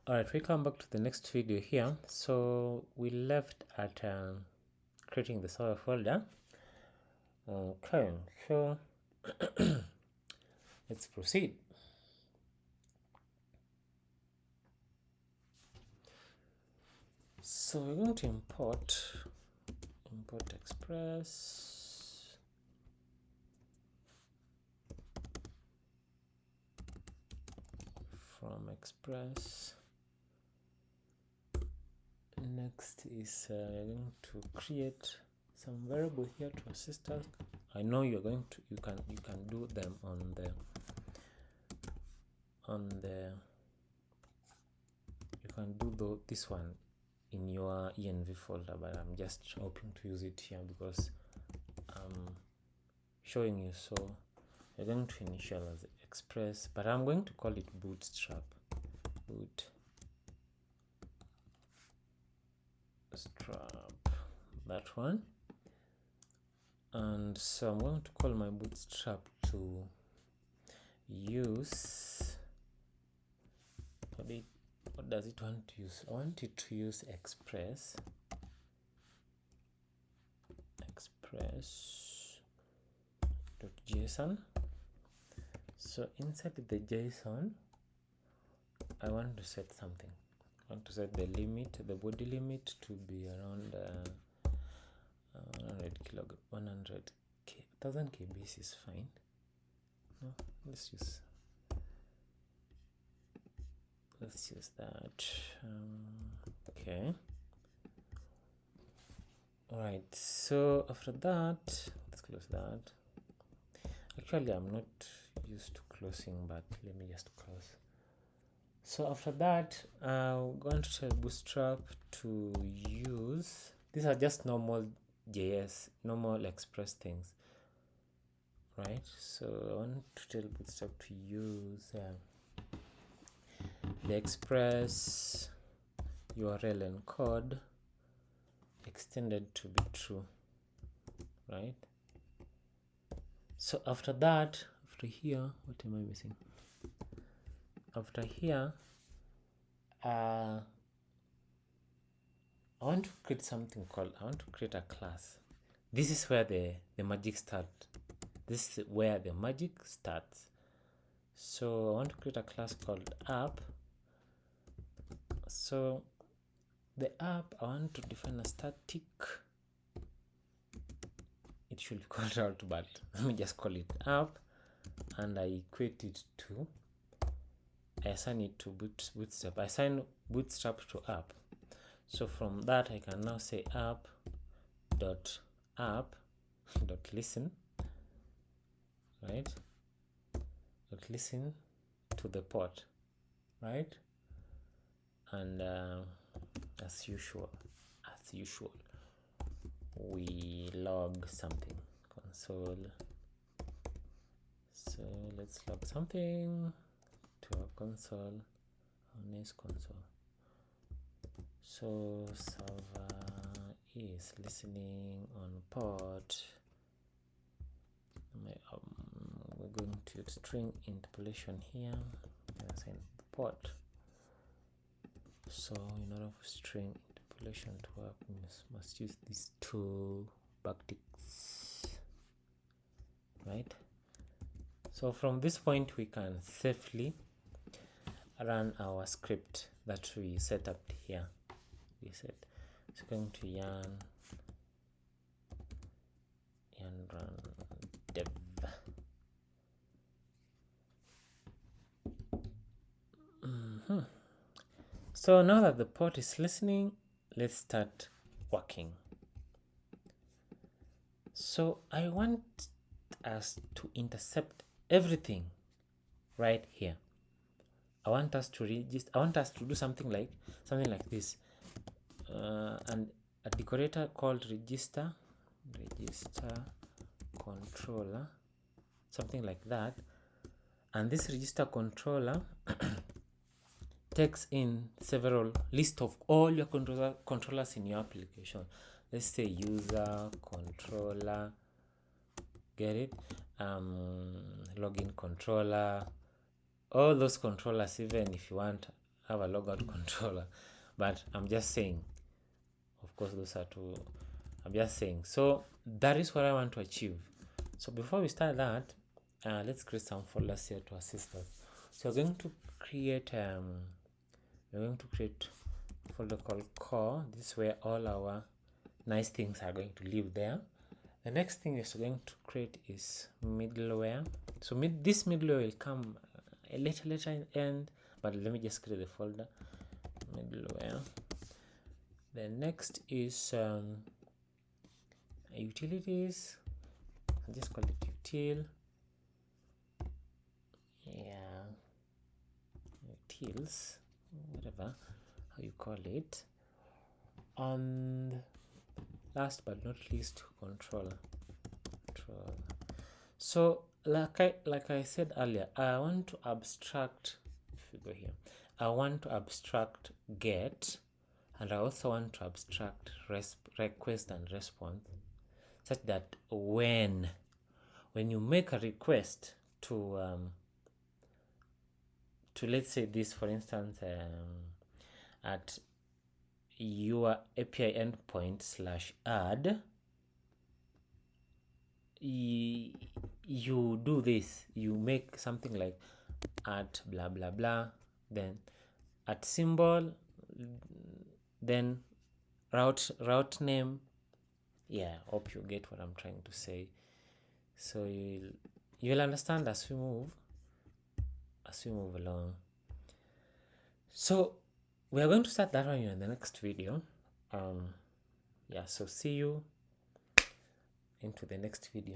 Alright, we come back to the next video here. So we left at creating the server folder. Okay, so let's proceed. So we're going to import Express. From Express. Next is we're going to create some variable here to assist us. I know you're going to you can do them on the you can do this one in your env folder, but I'm just hoping to use it here because I'm showing you. So we're going to initialize Express, but I'm going to call it bootstrap. That one. And so I'm going to call my bootstrap to use what does it want to use? I want it to use express.json. So inside the JSON, I want to set something. I want to set the limit, the body limit, to be around 100 1000 kbs is fine. No, let's use that. Okay. All right, so after that, let's close that. Actually, I'm not used to closing, but let me just close. So after that, I'm going to tell Bootstrap to use, these are just normal JS, normal Express things, right? So I want to tell Bootstrap to use the Express URL and code extended to be true, right? So after that, after here, what am I missing? After here, I want to create something called, I want to create a class. This is where the magic starts. This is where the magic starts. So I want to create a class called app. So the app, I want to define a static. It should be called out, but let me just call it app, and I equate it to, I assign it to Bootstrap. I assign Bootstrap to app. So from that, I can now say app.listen, right? Listen to the port, right? And as usual, we log something, console. So let's log something to our console, our nice console. So server is listening on port. We're going to use string interpolation here. Assign the port. So in order for string interpolation to work, we must use these two backticks, right? So from this point, we can safely run our script that we set up here. We said it's going to yarn run dev. So now that the port is listening, let's start working. So I want us to intercept everything right here. I want us to register. I want us to do something like this, and a decorator called register controller, something like that. And this register controller takes in several list of all your controllers in your application. Let's say user, controller, get it? Login controller, all those controllers. Even if you want have a logout controller, but I'm just saying, of course those are two, I'm just saying. So that is what I want to achieve. So before we start that, let's create some folders here to assist us. So we're going to create a folder called core. This is where all our nice things are going to live there. The next thing is going to create is middleware. So this middleware will come a little later in the end, but let me just create the folder middleware. The next is utilities. I'll just call it util. Yeah, utils, whatever how you call it. And last but not least, control. So like I said earlier, I want to abstract, if you go here, I want to abstract get, and I also want to abstract request and response, such that when you make a request to let's say this, for instance, at your API endpoint /add, you do this, you make something like at blah blah blah, then at symbol, then route name. Yeah, hope you get what I'm trying to say. So you'll understand as we move along. So we are going to start that one in the next video. Yeah, so see you into the next video.